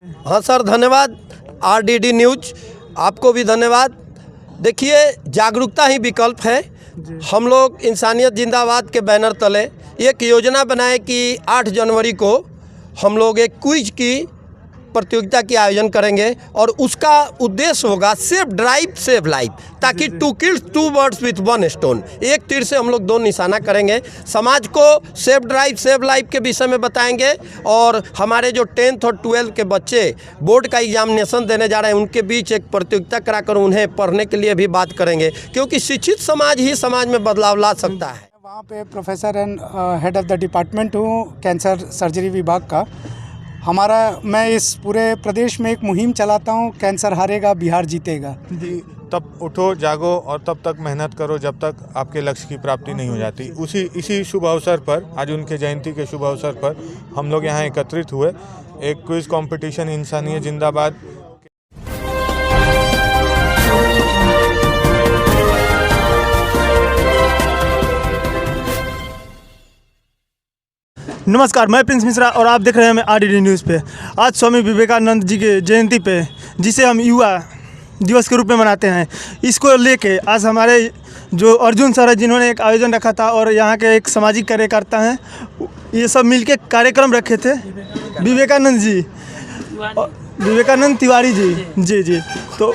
हाँ सर, धन्यवाद। RDD news आपको भी धन्यवाद। देखिए, जागरूकता ही विकल्प है। हम लोग इंसानियत जिंदाबाद के बैनर तले एक योजना बनाए कि 8 जनवरी को हम लोग एक क्विज की प्रतियोगिता की आयोजन करेंगे और उसका उद्देश्य होगा सेफ ड्राइव सेव लाइफ, ताकि 2 किल्स 2 बर्ड्स विथ 1 स्टोन, एक तीर से हम लोग 2 निशाना करेंगे। समाज को सेफ ड्राइव सेव लाइफ के विषय में बताएंगे और हमारे जो 10th और 12th के बच्चे बोर्ड का एग्जामिनेशन देने जा रहे हैं उनके बीच एक प्रतियोगिता कराकर उन्हें पढ़ने के लिए भी बात करेंगे, क्योंकि शिक्षित समाज ही समाज में बदलाव ला सकता है। वहाँ पे professor and head of the department हूँ कैंसर सर्जरी विभाग का। मैं इस पूरे प्रदेश में एक मुहिम चलाता हूँ, कैंसर हारेगा बिहार जीतेगा। जी, तब उठो जागो और तब तक मेहनत करो जब तक आपके लक्ष्य की प्राप्ति नहीं हो जाती। इसी शुभ अवसर पर, आज उनके जयंती के शुभ अवसर पर हम लोग यहाँ एकत्रित हुए। एक क्विज कंपटीशन इंसानियत जिंदाबाद। नमस्कार, मैं प्रिंस मिश्रा और आप देख रहे हैं आरडीडी न्यूज़ पे। आज स्वामी विवेकानंद जी के जयंती पे, जिसे हम युवा दिवस के रूप में मनाते हैं, इसको लेके आज हमारे जो अर्जुन सर है जिन्होंने एक आयोजन रखा था और यहाँ के एक सामाजिक कार्यकर्ता हैं, ये सब मिलके कार्यक्रम रखे थे। विवेकानंद तिवारी जी। तो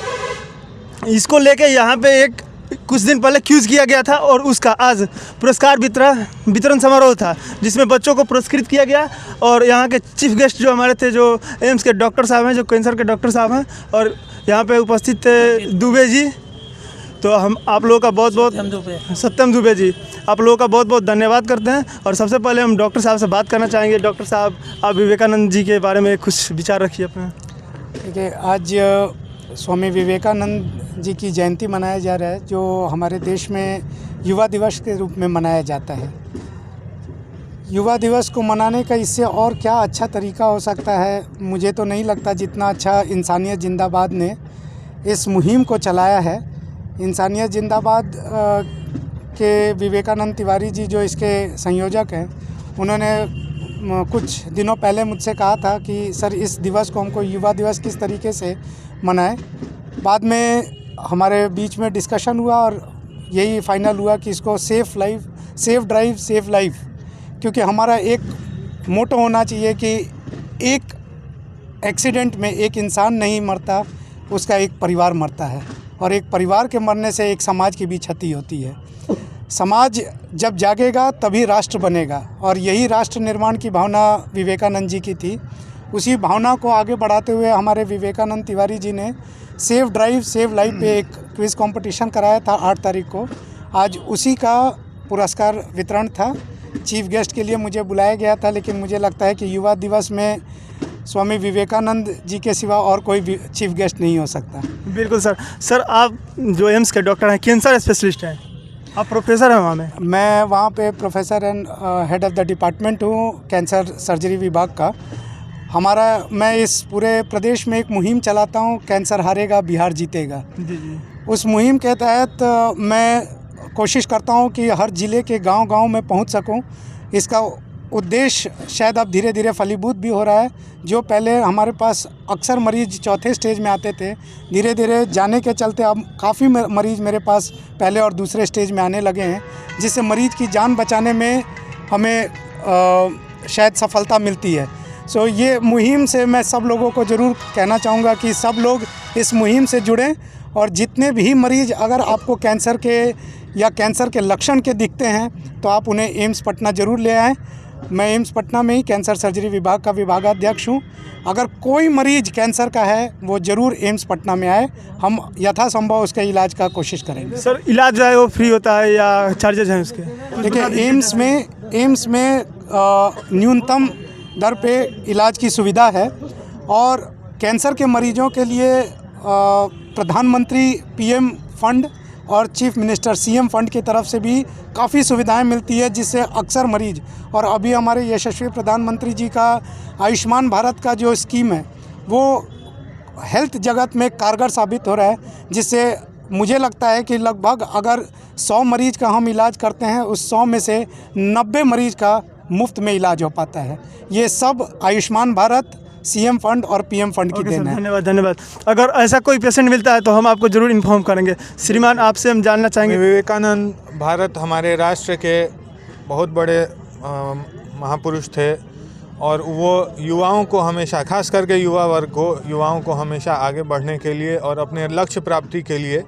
इसको लेके यहाँ पे एक कुछ दिन पहले क्यूज किया गया था और उसका आज पुरस्कार वितरण समारोह था, जिसमें बच्चों को पुरस्कृत किया गया। और यहाँ के चीफ गेस्ट जो हमारे थे, जो एम्स के डॉक्टर साहब हैं, जो कैंसर के डॉक्टर साहब हैं, और यहाँ पे उपस्थित थे दुबे जी। तो हम आप लोगों का बहुत सत्यम दुबे जी, आप लोगों का बहुत धन्यवाद करते हैं। और सबसे पहले हम डॉक्टर साहब से बात करना चाहेंगे। डॉक्टर साहब, आप विवेकानंद जी के बारे में कुछ विचार रखिए अपने। देखिए, आज स्वामी विवेकानंद जी की जयंती मनाया जा रहा है, जो हमारे देश में युवा दिवस के रूप में मनाया जाता है। युवा दिवस को मनाने का इससे और क्या अच्छा तरीका हो सकता है, मुझे तो नहीं लगता, जितना अच्छा इंसानियत जिंदाबाद ने इस मुहिम को चलाया है। इंसानियत जिंदाबाद के विवेकानंद तिवारी जी जो इसके संयोजक हैं, उन्होंने कुछ दिनों पहले मुझसे कहा था कि सर, इस दिवस को हमको युवा दिवस किस तरीके से मनाएं। बाद में हमारे बीच में डिस्कशन हुआ और यही फाइनल हुआ कि इसको सेफ ड्राइव सेव लाइफ, क्योंकि हमारा एक मोटो होना चाहिए कि एक एक्सीडेंट में एक इंसान नहीं मरता, उसका एक परिवार मरता है, और एक परिवार के मरने से एक समाज की भी क्षति होती है। समाज जब जागेगा तभी राष्ट्र बनेगा, और यही राष्ट्र निर्माण की भावना विवेकानंद जी की थी। उसी भावना को आगे बढ़ाते हुए हमारे विवेकानंद तिवारी जी ने सेफ ड्राइव सेव लाइफ पे एक क्विज़ कंपटीशन कराया था 8 तारीख को। आज उसी का पुरस्कार वितरण था। चीफ गेस्ट के लिए मुझे बुलाया गया था, लेकिन मुझे लगता है कि युवा दिवस में स्वामी विवेकानंद जी के सिवा और कोई भी चीफ गेस्ट नहीं हो सकता। बिल्कुल सर, आप जो एम्स के डॉक्टर हैं, कैंसर स्पेशलिस्ट हैं, आप प्रोफेसर हैं वहाँ में? मैं वहाँ पे professor and head of the department हूँ कैंसर सर्जरी विभाग का। मैं इस पूरे प्रदेश में एक मुहिम चलाता हूँ, कैंसर हारेगा बिहार जीतेगा। जी। उस मुहिम के तहत मैं कोशिश करता हूँ कि हर ज़िले के गांव-गांव में पहुँच सकूँ। इसका उद्देश्य शायद अब धीरे धीरे फलीभूत भी हो रहा है। जो पहले हमारे पास अक्सर मरीज़ चौथे स्टेज में आते थे, धीरे धीरे जाने के चलते अब काफ़ी मरीज़ मेरे पास पहले और दूसरे स्टेज में आने लगे हैं, जिससे मरीज़ की जान बचाने में हमें शायद सफलता मिलती है। सो ये मुहिम से मैं सब लोगों को ज़रूर कहना चाहूँगा कि सब लोग इस मुहिम से जुड़ें, और जितने भी मरीज़ अगर आपको कैंसर के लक्षण के दिखते हैं तो आप उन्हें एम्स पटना ज़रूर ले आएँ। मैं एम्स पटना में ही कैंसर सर्जरी विभाग का विभागाध्यक्ष हूँ। अगर कोई मरीज़ कैंसर का है वो ज़रूर एम्स पटना में आए, हम यथासंभव उसके इलाज का कोशिश करेंगे। सर, इलाज जो है वो फ्री होता है या चार्जेज हैं उसके? देखिए, एम्स में न्यूनतम दर पे इलाज की सुविधा है, और कैंसर के मरीजों के लिए प्रधानमंत्री पीएम फंड और चीफ मिनिस्टर सीएम फंड की तरफ से भी काफ़ी सुविधाएं मिलती है, जिससे अक्सर मरीज, और अभी हमारे यशस्वी प्रधानमंत्री जी का आयुष्मान भारत का जो स्कीम है वो हेल्थ जगत में कारगर साबित हो रहा है, जिससे मुझे लगता है कि लगभग अगर 100 मरीज का हम इलाज करते हैं, उस 100 में से 90 मरीज का मुफ्त में इलाज हो पाता है। ये सब आयुष्मान भारत, सीएम फंड और पीएम फंड की ओके सर, देन है। धन्यवाद धन्यवाद। अगर ऐसा कोई पेशेंट मिलता है तो हम आपको जरूर इन्फॉर्म करेंगे। श्रीमान, आपसे हम जानना चाहेंगे। विवेकानंद भारत हमारे राष्ट्र के बहुत बड़े महापुरुष थे और वो युवाओं को हमेशा, खास करके युवा वर्ग को, युवाओं को हमेशा आगे बढ़ने के लिए और अपने लक्ष्य प्राप्ति के लिए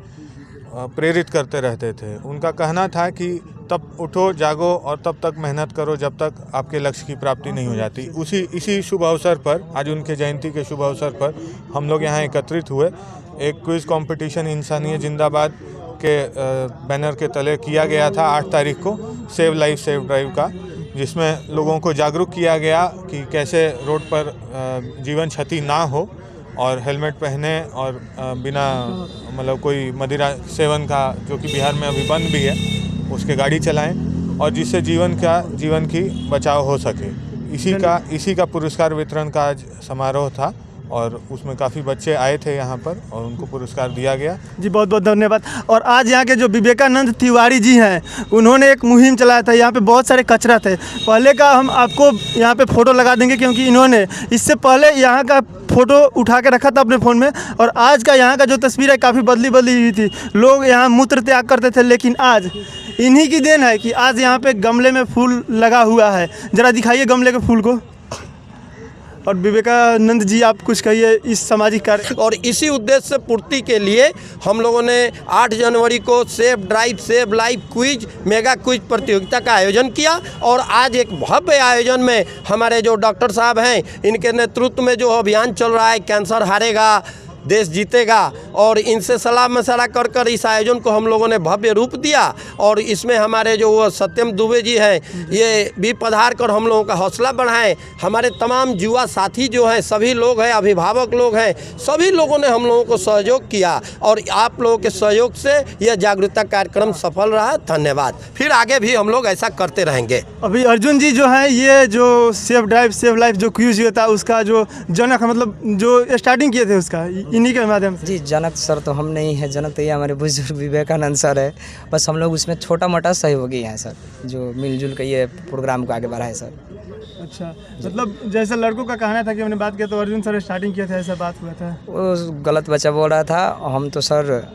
प्रेरित करते रहते थे। उनका कहना था कि तब उठो जागो और तब तक मेहनत करो जब तक आपके लक्ष्य की प्राप्ति नहीं हो जाती। इसी शुभ अवसर पर, आज उनके जयंती के शुभ अवसर पर हम लोग यहाँ एकत्रित हुए। एक क्विज़ कंपटीशन इंसानियत जिंदाबाद के बैनर के तले किया गया था 8 तारीख को, सेव लाइफ सेव ड्राइव का, जिसमें लोगों को जागरूक किया गया कि कैसे रोड पर जीवन क्षति ना हो और हेलमेट पहने और बिना मतलब कोई मदिरा सेवन का, जो कि बिहार में अभी बंद भी है, उसके गाड़ी चलाएं और जिससे जीवन की बचाव हो सके। इसी का पुरस्कार वितरण का आज समारोह था और उसमें काफ़ी बच्चे आए थे यहाँ पर और उनको पुरस्कार दिया गया। जी बहुत बहुत धन्यवाद। और आज यहाँ के जो विवेकानंद तिवारी जी हैं, उन्होंने एक मुहिम चलाया था। यहाँ पे बहुत सारे कचरा थे। पहले का हम आपको यहाँ पे फ़ोटो लगा देंगे, क्योंकि इन्होंने इससे पहले यहाँ का फ़ोटो उठा के रखा था अपने फ़ोन में, और आज का यहाँ का जो तस्वीर है काफ़ी बदली हुई थी। लोग यहाँ मूत्र त्याग करते थे, लेकिन आज इन्हीं की देन है कि आज यहाँ पे गमले में फूल लगा हुआ है। ज़रा दिखाइए गमले के फूल को। और विवेकानंद जी, आप कुछ कहिए इस सामाजिक कार्य। और इसी उद्देश्य पूर्ति के लिए हम लोगों ने 8 जनवरी को save drive save life quiz mega quiz प्रतियोगिता का आयोजन किया। और आज एक भव्य आयोजन में हमारे जो डॉक्टर साहब हैं, इनके नेतृत्व में जो अभियान चल रहा है, कैंसर हारेगा देश जीतेगा, और इनसे सलाह मशवरा कर इस आयोजन को हम लोगों ने भव्य रूप दिया। और इसमें हमारे जो वो सत्यम दुबे जी हैं, ये भी पधार कर हम लोगों का हौसला बढ़ाएं। हमारे तमाम युवा साथी जो हैं, सभी लोग हैं, अभिभावक लोग हैं, सभी लोगों ने हम लोगों को सहयोग किया और आप लोगों के सहयोग से यह जागरूकता कार्यक्रम सफल रहा। धन्यवाद। फिर आगे भी हम लोग ऐसा करते रहेंगे। अभी अर्जुन जी जो है, ये जो सेव ड्राइव सेव लाइफ जो क्यूज हुआ था, उसका जो जनक, मतलब जो स्टार्टिंग किए थे, उसका इन्हीं के माध्यम से। जी, जनक सर तो हम नहीं है, जनक तो ये हमारे बुजुर्ग विवेकानंद सर है। बस हम लोग उसमें छोटा मोटा सहयोगी हैं सर, जो मिलजुल के ये प्रोग्राम को आगे बढ़ाए सर। अच्छा, मतलब जैसे लड़कों का कहना था कि हमने बात किया तो अर्जुन सर स्टार्टिंग किया था, ऐसा बात हुआ था। वो गलत बच्चा बोल रहा था, हम तो सर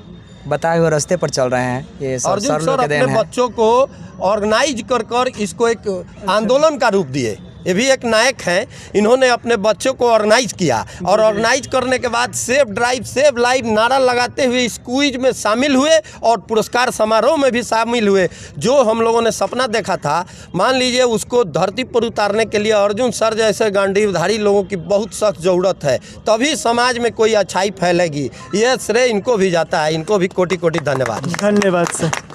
बताए हुए रास्ते पर चल रहे हैं। ये सर अर्जुन सर लोग के देन अपने है। बच्चों को ऑर्गेनाइज कर इसको एक आंदोलन का रूप दिए। ये भी एक नायक हैं, इन्होंने अपने बच्चों को ऑर्गेनाइज किया और ऑर्गेनाइज करने के बाद सेव ड्राइव सेव लाइफ नारा लगाते हुए इस क्विज में शामिल हुए और पुरस्कार समारोह में भी शामिल हुए। जो हम लोगों ने सपना देखा था, मान लीजिए, उसको धरती पर उतारने के लिए अर्जुन सर जैसे गांडीवधारी लोगों की बहुत सख्त ज़रूरत है, तभी समाज में कोई अच्छाई फैलेगी। यह श्रेय इनको भी जाता है। इनको भी कोटि कोटि धन्यवाद। धन्यवाद सर।